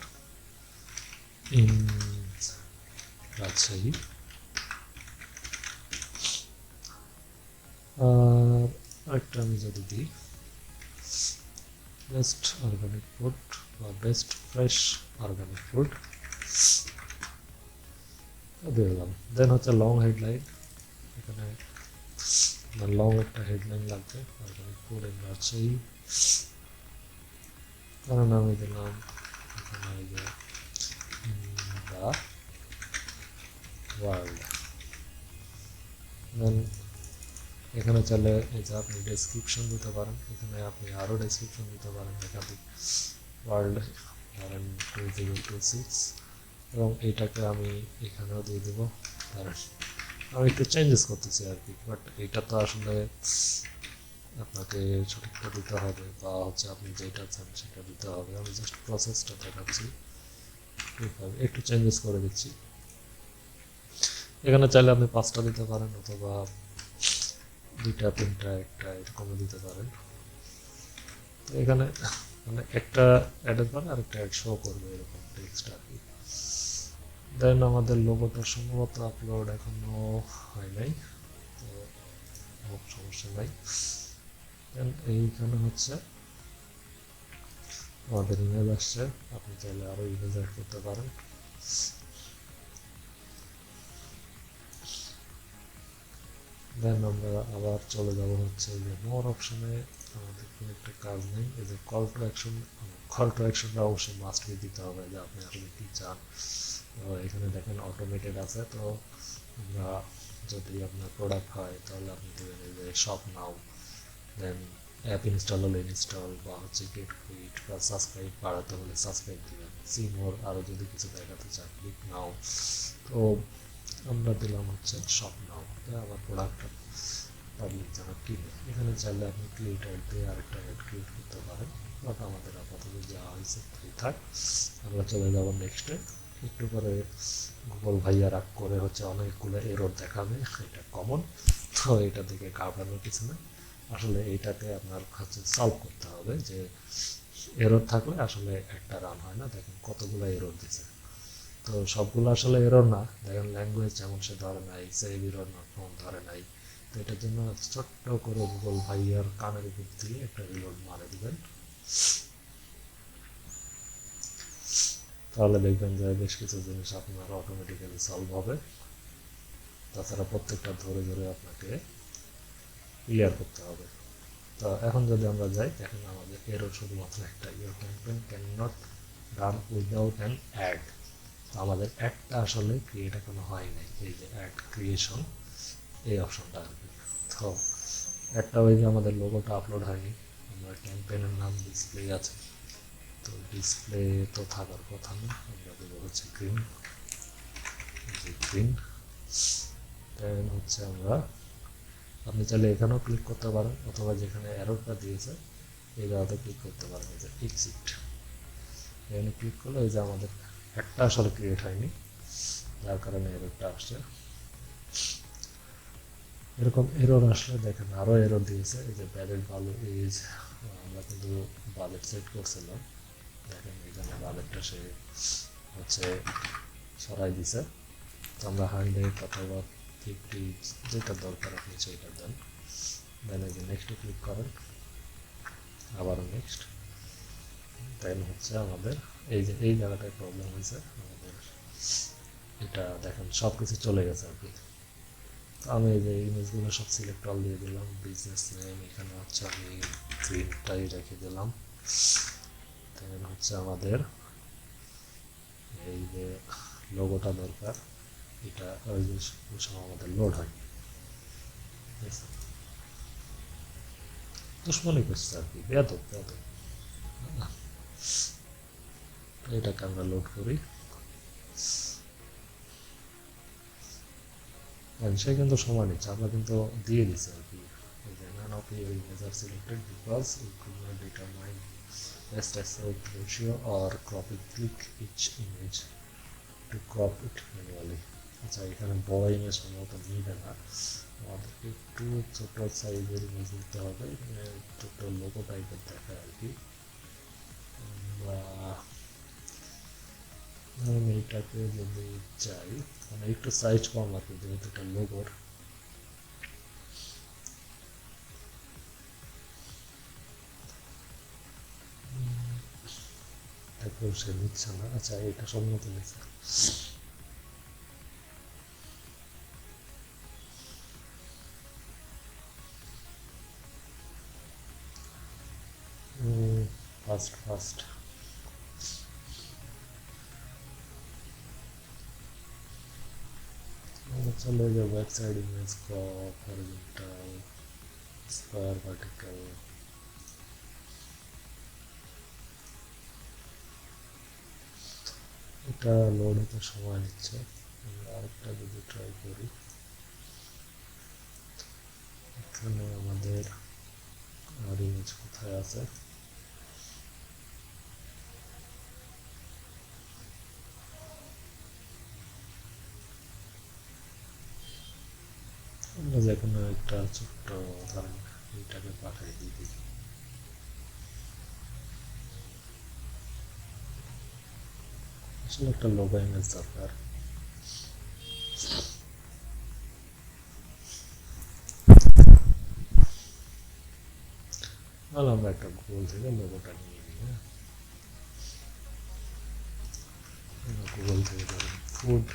ইন রাজশাহী। আর আরেকটা আমি যদি দিই বেস্ট অর্গানিক ফুড বা বেস্ট ফ্রেশ অর্গানিক ফুড দিয়ে দিলাম। দেন হচ্ছে লং হেডলাইন, এখানে লং একটা হেডলাইন লাগবে, অর্গানিক ফুড ইন রাজশাহী। কারণ আমি দিলাম এখানে দা ওয়ার্ল্ড। দেন এখানে চাইলে এই যে আপনি ডেসক্রিপশন দিতে পারেন, এখানে আপনি আরও ডেসক্রিপশন দিতে পারেন একাধিক। ওয়ার্ল্ড ধরেন 2026, এবং এইটাকে আমি এখানেও দিয়ে দেবো। ধরেন আমি একটু চেঞ্জেস করতেছি আর কি, বাট এটা তো আসলে আপনাকে সঠিকটা দিতে হবে, বা হচ্ছে আপনি যেটা চান সেটা দিতে হবে। আমি জাস্ট প্রসেসটা দেখাচ্ছি, একটু চেঞ্জেস করে দিচ্ছি। এখানে চাইলে আপনি 5টা দিতে পারেন, অথবা 2টা 3টা 1টা এরকমও দিতে পারেন। তো এখানে মানে একটা অ্যাডের পরে আরেকটা অ্যাড শো করবে এরকম টেক্সট আর কি। দেন আমাদের লোগোটা সম্ভবত আপলোড এখনো হয় নাই, তো সমস্যা নাই। দেন এইখানে হচ্ছে আমাদের ইমেজ আসছে, আপনি চাইলে আরও ইমেজ অ্যাড করতে পারেন। দেন আমরা আবার চলে যাব হচ্ছে যে মোর অপশনে। আমাদের কোনো একটা কাজ নেই, এই যে কল টু অ্যাকশনটা অবশ্যই মাস্ট বি দিতে হবে, যে আপনি আসলে কী চান। এখানে দেখেন অটোমেটেড আছে, তো আমরা যদি আপনার প্রোডাক্ট হয় তাহলে আপনি দেবেন এই যে শপ নাও। দেন অ্যাপ ইনস্টল হলে ইনস্টল, বা হচ্ছে গেট কুইট, বা সাবস্ক্রাইব বাড়াতে হলে সাবস্ক্রাইব দেবেন। সি মোর, আরও যদি কিছু দেখাতে চান ক্লিক নাও। তো আমরা দিলাম হচ্ছে শপ নাও, আবার প্রোডাক্টটা পাবলিক যারা কিনে। এখানে চাইলে আপনি ক্রিয়েট অ্যাড দিয়ে আরেকটা অ্যাড ক্রিয়েট করতে পারেন, বাট আমাদের আপাতত যা হয়েছে তাই থাক। আমরা চলে যাব নেক্সটে। একটু পরে গুগল ভাইয়া রাগ করে হচ্ছে অনেকগুলো এরর দেখাবে, এটা কমন। তো এটা থেকে ঘাবড়ানোর কিছু না, আসলে এইটাকে আপনার হচ্ছে সলভ করতে হবে, যে এরর থাকলে আসলে একটা রান হয় না। দেখেন কতগুলো এরর দিছে, তো সবগুলো আসলে এরর না। দেখেন ল্যাঙ্গুয়েজ যেমন সে ধরে নাই, সেভ এরর নট ফাউন্ড ধরে নাই। তো এটার জন্য ছোট্ট করে গুগল ভাইয়ার কানের উপর দিয়ে একটা রিলোড মারে দিবেন, তাহলে দেখবেন যে বেশ কিছু জিনিস আপনার অটোমেটিক্যালি সলভ হবে। তাছাড়া প্রত্যেকটা ধরে ধরে আপনাকে ক্লিয়ার করতে হবে। তো এখন যদি আমরা যাই, দেখেন আমাদের এরর শুধুমাত্র একটা, your campaign can not run without an add. তো আমাদের অ্যাডটা আসলে ক্রিয়েট এখনো হয় নাই, এই যে অ্যাড ক্রিয়েশন, এই অপশনটা আর কি। তো একটা ওই যে আমাদের লোগোটা আপলোড হয়নি, আমরা ক্যাম্পেইনের নাম ডিসপ্লে আছে, তো ডিসপ্লে তো থাকার কথা না, আমরা দেবো হচ্ছে গ্রিন, গ্রিন। দেন হচ্ছে আমরা, আপনি চাইলে এখানেও ক্লিক করতে পারেন, অথবা যেখানে অ্যারোটা দিয়েছে এই জায়গাতে ক্লিক করতে পারেন, এই যে এক্সিট। এখানে ক্লিক করলে এই যে আমাদের একটা আসলে ক্রিয়েট হয়নি, যার কারণে এররটা আসছে। এরকম এরর আসলে দেখেন আরও এরর দিয়েছে, এই যে ব্যালেট ভ্যালু ইজ, আমরা কিন্তু বাজেট সেট করছিলাম, দেখেন এখানে বাজেটটা সে হচ্ছে সরাই দিছে। তো আমরা 100 অথবা 50 যেটা দরকার আপনি সেইটা দেন। দেন এই যে নেক্সটে ক্লিক করেন, আবারও নেক্সট। দেন হচ্ছে আমাদের এই যে এই জায়গাটায় প্রবলেম হয়েছে আমাদের, এটা দেখেন সব কিছু চলে গেছে আর কি। আমি এই যে ইমেজগুলো সব সিলেক্ট অল দিয়ে দিলাম, বিজনেস নেম এখানে হচ্ছে আমি গ্রিনটাই রেখে দিলাম। দেন হচ্ছে আমাদের এই যে লোগোটা দরকার, এটা ওই যে সময় আমাদের লোড হয়, দুশ্মনী করছে আর কি, বেয়াদব বেয়াদব। এটাকে আমরা লোড করি, সে কিন্তু সময় নিচ্ছে, আমরা কিন্তু দিয়ে দিচ্ছি আর কি। None of your images are selected because we could not determine best aspect ratio or crop it. Click each image to crop it manually. আচ্ছা, এখানে বড় ইমেজ সম্ভবত নিবে না, আমাদেরকে একটু ছোট সাইজের ইমেজ নিতে হবে, এখানে ছোট লোগো টাইপের দেখায় আর কি। আমি এইটাকে যদি চাই, মানে একটু সাইজ কম আর কি, যেহেতু এটা লোগোর। তারপর সে নিচ্ছে না, আচ্ছা এটা সম্মত নিচ্ছে। ফার্স্ট ফার্স্ট চলে যে website image crop horizontal square vertical এটা লোড হতে সময় নিচ্ছে। আমরা আরেকটা যদি ট্রাই করি, এখানে আমাদের আর ইমেজ কোথায় আছে, আমরা যে কোনো একটা ছোট্ট ধরেন এইটাকে পাঠিয়ে দিই দেখি। আসলে একটা লোগো ইমেজ দরকার। তাহলে আমরা একটা গুগল থেকে লোগোটা নিয়ে নিই। হ্যাঁ, গুগল থেকে ধরেন ফুড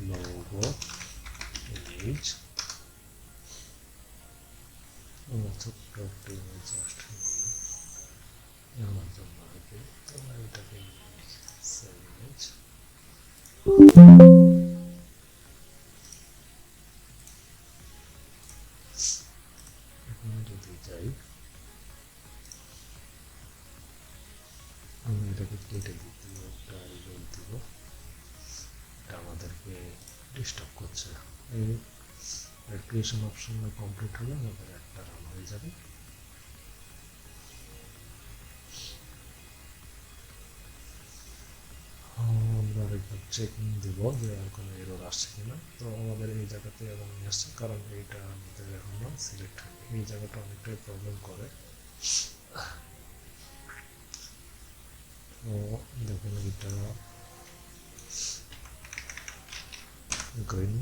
লোগো ইমেজ, আমরা ছোট্ট একটা ইমেজ জাস্ট নিই আমার জন্য আর কি। তোমরা এটাকে সেভ ইমেজ, এখন যদি যাই আমি এটাকে কেটে দিই, একটা রিজল্ট দিব, এটা আমাদেরকে ডিস্টার্ব করছে। এই ক্রিয়েশন অপশন কমপ্লিট হলে আমাদের একটা রান হয়ে যাবে। আমরা আরেকবার চেকিং দেব যে আর কোনো এরর আসছে কিনা। তো আমাদের এই জায়গাতে এরর নিয়ে আসছে, কারণ এইটা আমাদের এখনো সিলেক্ট হয়নি। এই জায়গাটা অনেকটাই প্রবলেম করে। তো দেখুন এটা গ্রিন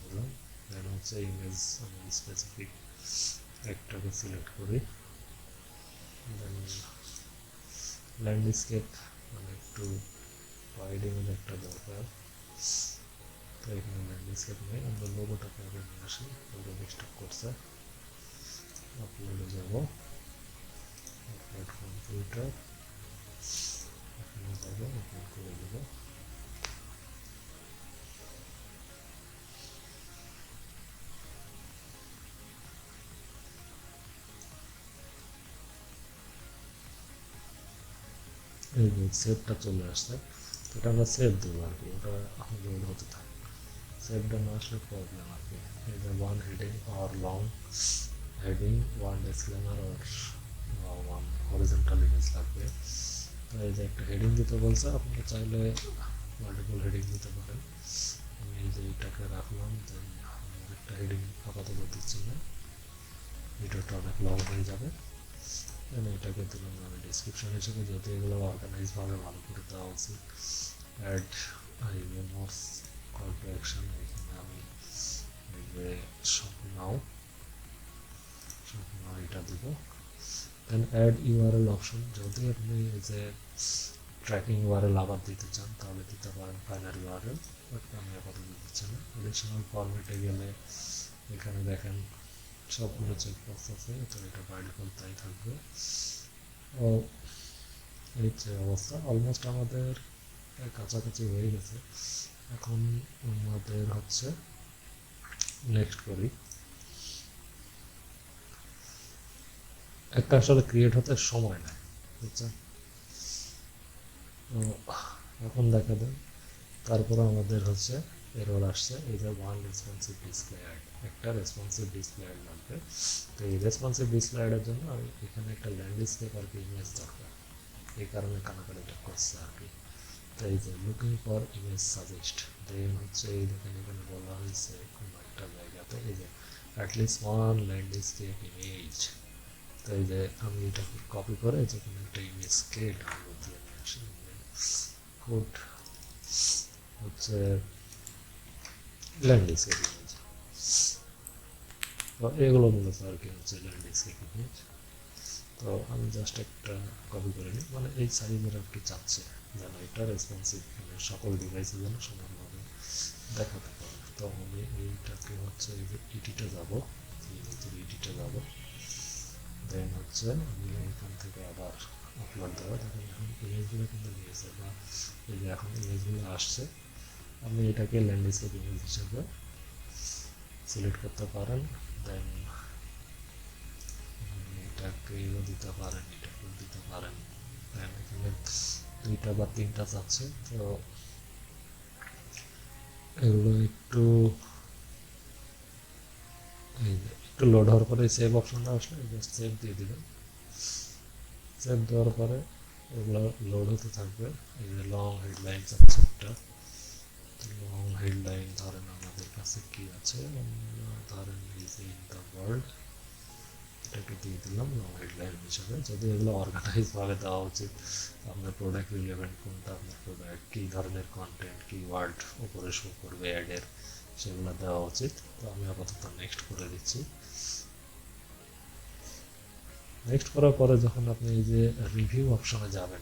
দিলাম, দেন হচ্ছে ইমেজ আমি স্পেসিফিক একটাকে সিলেক্ট করি, দেন ল্যান্ডস্কেপ মানে একটু ওয়াইড ইমেজ একটা দরকার। তো এখানে ল্যান্ডস্কেপ নেই, আমরা লোগোটাকে আগে নিয়ে আসি, লোগো ডিস্টার্ব করছে। আপলোডে যাব, আপলোড কম্পিউটার, এখানে যাব, আপলোড করে দেব। এই যে সেভটা চলে আসছে, এটা আমরা সেভ দেবো আর কি, ওটা লোড হতে থাকে। সেভটা না আসলে প্রবলেম আর কি। এই যে ওয়ান হেডিং আর লং হেডিং, ওয়ান ডিসক্লেমার আর ওয়ান হরিজন্টাল ইমেজ লাগবে। তো এই যে একটা হেডিং দিতে বলছে, আপনারা চাইলে মাল্টিপল হেডিং দিতে পারেন। আমি এই যে এইটাকে রাখলাম, দেন একটা হেডিং আপাতত দিচ্ছি না, ভিডিওটা অনেক লং হয়ে যাবে। দেন এটাকে দিলাম আমি ডিসক্রিপশন হিসেবে, যেহেতু এগুলো অর্গানাইজভাবে ভালো করে দেওয়া উচিত। অ্যাড আইএমওস কল টু অ্যাকশন, এখানে আমি এই যে স্বপ্নাও এটা দিব। দেন অ্যাড ইউআরএল অপশন, যদি আপনি এই যে ট্র্যাকিং ইউআরএল আবার দিতে চান তাহলে দিতে পারেন ফাইনাল ইউআরএল, বাট আমি আপাতত দিচ্ছি না। এডিশনাল ফরম্যাটে গেলে এখানে দেখেন সবগুলো চেকবক্স আছে, তো এটা বাই ডিফল্ট তাই থাকবে। ও এই যে অবস্থা, অলমোস্ট আমাদের কাছাকাছি হয়ে গেছে। এখন আমাদের হচ্ছে নেক্সট করি, একটা আসলে ক্রিয়েট হতে সময় নেয়, বুঝছেন? তো এখন দেখা দেন, তারপরে আমাদের হচ্ছে এরর আসছে, এই যে ওয়ান রেসপন্সিভ ডিসপ্লে অ্যাড, একটা রেসপন্সিভ ডিসপ্লে অ্যাড লাগবে। তো এই রেসপন্সিভ ডিসপ্লে অ্যাডের জন্য আমি এখানে একটা ল্যান্ডস্কেপ আর কি ইমেজ দরকার, এই কারণে কানাকাটি করছে আর কি। তো এই যে লুকিং ফর ইমেজ সাজেস্ট, দেন হচ্ছে এই দেখেন এখানে বলা হয়েছে কোনো একটা জায়গাতে এই যে অ্যাটলিস্ট ওয়ান ল্যান্ডস্কেপ ইমেজ। তো এই যে আমি এটাকে কপি করে যে কোনো একটা ইমেজকে ডাউনলোড দিয়ে নিয়ে আসি। ফুড হচ্ছে ল্যান্ডস্কেপ ইমেজ, তো এগুলো মূলত আর কি হচ্ছে ল্যান্ডস্কেপ ইমেজ। তো আমি জাস্ট একটা কপি করে নিই, মানে এই সাইজের আর কি চাচ্ছে যেন এটা রেসপন্সিভ মানে সকল ডিভাইসের জন্য সমানভাবে দেখাতে পারে। তো আমি এইটাকে হচ্ছে ইডিটে যাব, ইডিটে যাব, দেন হচ্ছে আমি এখান থেকে আবার আপলোড দেওয়া, দেখেন এখন ইমেজগুলো কিন্তু নিয়েছে, বা এই যে এখন ইমেজগুলো আসছে, আপনি এটাকে ল্যান্ডস্কেপ ইমেজ হিসেবে সিলেক্ট করতে পারেন। দেন এটাকেও দিতে পারেন, এটাকেও দিতে পারেন। দেন এখানে 2টা বা 3টা চাচ্ছে, তো এগুলো একটু একটু লোড হওয়ার পরে সেভ অপশনটা আসলে জাস্ট সেভ দিয়ে দিবেন। সেভ দেওয়ার পরে এগুলো লোড হতে থাকবে। এই যে লং হেডলাইন চাচ্ছে একটা, লং হেডলাইন ধরেন আমাদের কাছে কি আছে, ধরেন এই যে ইন দ্য ওয়ার্ল্ড, এটাকে দিয়ে দিলাম লং হেডলাইন হিসাবে। যদি এগুলো অর্গানাইজ ভাবে দেওয়া উচিত, আপনার প্রোডাক্ট রিলেভেন্ট কোনটা, আপনার প্রোডাক্ট কী ধরনের কন্টেন্ট, কি ওয়ার্ড উপরে শো করবে অ্যাডের, সেগুলো দেওয়া উচিত। তো আমি আপাতত নেক্সট করে দিচ্ছি। নেক্সট করার পরে যখন আপনি এই যে রিভিউ অপশনে যাবেন,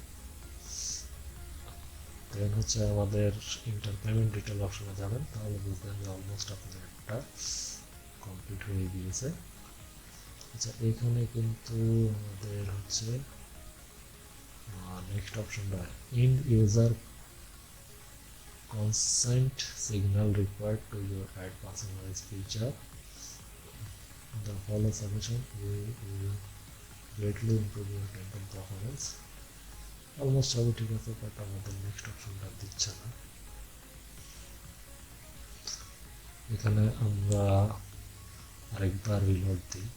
দেন হচ্ছে আমাদের ইন্টার পেমেন্ট ডিটেল অপশনে যাবেন, তাহলে বুঝবেন যে অলমোস্ট আপনার একটা কমপ্লিট হয়ে গিয়েছে। আচ্ছা, এখানে কিন্তু আমাদের হচ্ছে নেক্সট অপশনটা ইন্ড user consent signal required to your add personalized feature. The follow solution will greatly improve your campaign performance. Almost সবই ঠিক আছে, বাট আমাদের নেক্সট অপশনটা দিচ্ছে না। এখানে আমরা আরেকবার রিলোড দিই।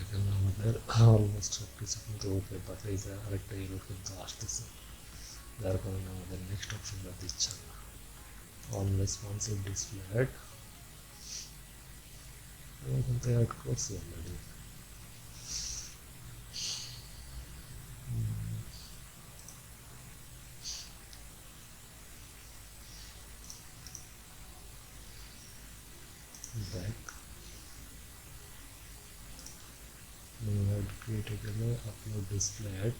এখানে আমাদের অলমোস্ট সব কিছু কিন্তু ওকে, বাট এই যে আরেকটা এরর কিন্তু আসতেছে, যার কারণে আমাদের নেক্সট অপশনটা দিচ্ছে না। অন রেসপন্সিভ ডিসপ্লে অ্যাড, আমি কিন্তু অ্যাড করছি অলরেডি। ব্যাক নিউ অ্যাড ক্রিয়েটে গেলে upload display ad,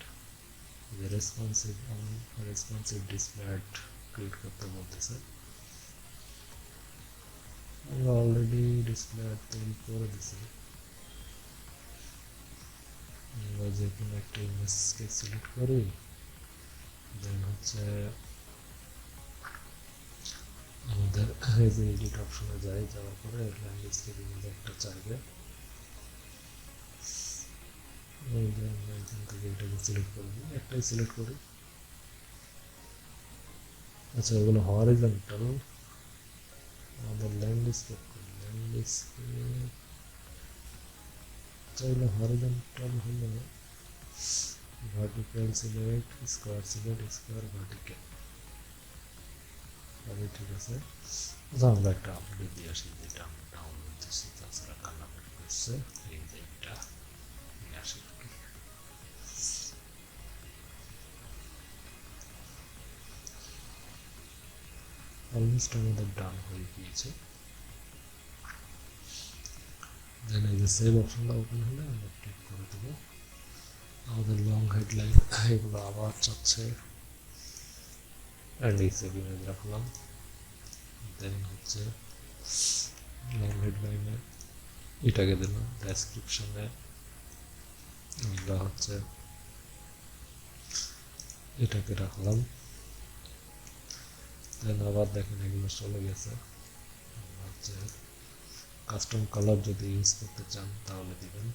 responsive display ad create করতে বলতেছে। আমরা অলরেডি ডিসপ্লে অ্যাড তৈরি করে দিছি। আমরা যে কোনো একটা ইমেজকে সিলেক্ট করি, দেন হচ্ছে আমাদের এই যে এডিট অপশনে যাই, যাওয়ার পরে ল্যান্ডস্কেপ ইমেজ একটা চাইবে। এই যে আমরা এখান থেকে এটাকে সিলেক্ট করে দিই, একটাই সিলেক্ট করি। আচ্ছা, এগুলো হরিজন্টাল, আমাদের ল্যান্ডস্কেপ করি, ল্যান্ডস্কেপ চাইলে হরিজন্টাল হলে vertical select, square select, square vertical, তাহলে ঠিক আছে। আমরা একটা আপডেট দিয়ে আসি, যেটা আমরা ডাউনলোড দিচ্ছি, তাছাড়া কালার করছে এই যে এটা নিয়ে আসি। অলমোস্ট আমাদের ডান হয়ে গিয়েছে। দেন এই যে সেভ অপশনটা ওপেন হলে আমরা ক্লিক করে দেবো। আমাদের লং হেডলাইন এগুলো আবার চাচ্ছে, অ্যান্ড এই সেভ ইমেজ রাখলাম। দেন হচ্ছে লং হেডলাইনে এটাকে দিলাম, ডেসক্রিপশনে আমরা হচ্ছে এটাকে রাখলাম। দেন আবার দেখেন এগুলো চলে গেছে। হচ্ছে কাস্টম কালার যদি ইউজ করতে চান তাহলে দিবেন,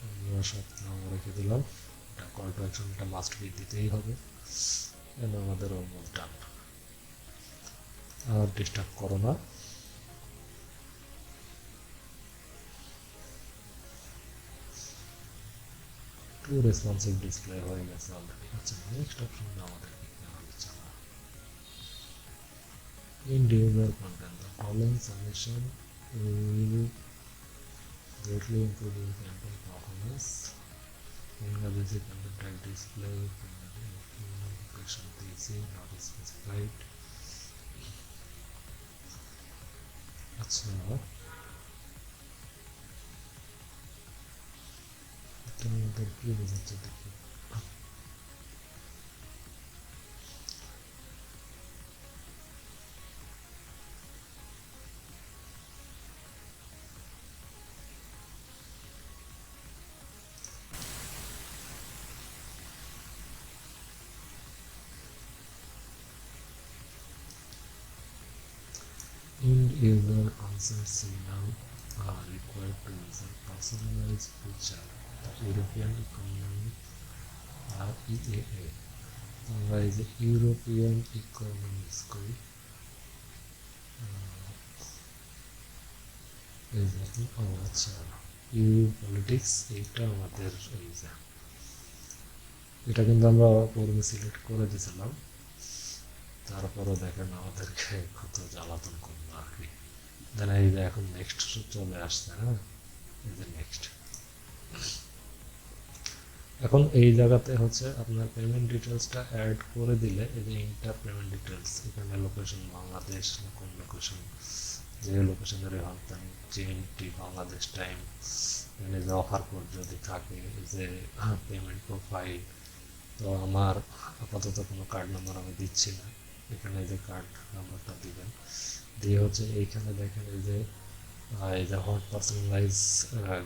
আমরা সব নাম রেখে দিলাম। এটা কল টু অ্যাকশনটা মাস্ট বি দিতেই হবে। দেন আমাদের অলমোস্ট ডান। আর ডিস্টার্ব করো না। টু রেসপন্সিভ ডিসপ্লে হয়ে গেছে অলরেডি। আচ্ছা, নেক্সট অপশনটা আমাদের কি হচ্ছে না। In user content, the following suggestion will greatly improve your campaign performance. In the basic content type display, location PC not specified. আচ্ছা, এটা আমাদের কি বোঝাচ্ছে দেখি। user consent signal are required to use a personalized feature the European Economic EEA তোমরা এই যে European economics করি এই যে আচ্ছা ইউ পলিটিক্স এইটা আমাদের এই যে এটা কিন্তু আমরা পূর্বে সিলেক্ট করে দিয়েছিলাম তারপরে দেখেন আমাদেরকে কত জ্বালাতন করলো আর কি দেন এই যে এখন নেক্সট চলে আসছে হ্যাঁ এই যে নেক্সট এখন এই জায়গাতে হচ্ছে আপনার পেমেন্ট ডিটেলসটা অ্যাড করে দিলে এই যে ইন্টার পেমেন্ট ডিটেলস এখানে লোকেশন বাংলাদেশ না কোন লোকেশন যে লোকেশনের হন জিএমটি বাংলাদেশ টাইম এখানে যে অফার কোড যদি থাকে যে পেমেন্ট প্রোফাইল তো আমার আপাতত কোনো কার্ড নাম্বার আমি দিচ্ছি না এখানে যে কার্ড নাম্বারটা দিবেন দিয়ে হচ্ছে এইখানে দেখেন এই যে hot personalize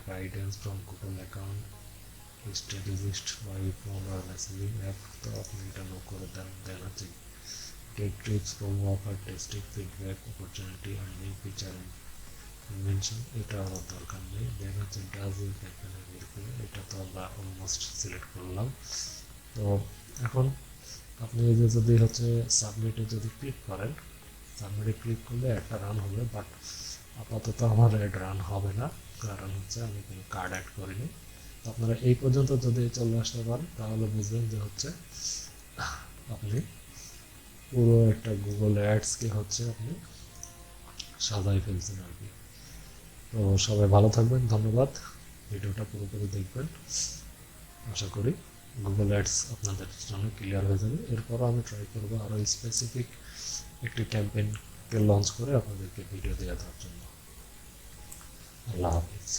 guidance from Google account strategist by from our messaging app তো আপনি এটা নো করে দেন দেন হচ্ছে get tips from offer testing feedback opportunity earning feature invention এটা আমার দরকার নেই দেন হচ্ছে ডাজ ইট এখানে বের করে এটা তো আমরা অলমোস্ট সিলেক্ট করলাম তো এখন আপনি এই যে যদি হচ্ছে সাবমিটে যদি ক্লিক করেন সাবমিটে ক্লিক করলে একটা রান হবে বাট আপাতত আমার অ্যাড রান হবে না কারণ হচ্ছে আমি কোনো কার্ড অ্যাড করিনি আপনারা এই পর্যন্ত যদি চলে আসতে পারেন তাহলে বুঝবেন যে হচ্ছে আপনি পুরো একটা গুগল অ্যাডসকে হচ্ছে আপনি সাজাই ফেলছেন আর কি তো সবাই ভালো থাকবেন ধন্যবাদ ভিডিওটা পুরোপুরি দেখবেন আশা করি গুগল অ্যাডস আপনাদের জন্য ক্লিয়ার হয়ে যাবে এরপরও আমি ট্রাই করবো আরও স্পেসিফিক একটি ক্যাম্পেইনকে লঞ্চ করে আপনাদেরকে ভিডিও দেওয়া দেওয়ার জন্য আল্লাহ হাফিজ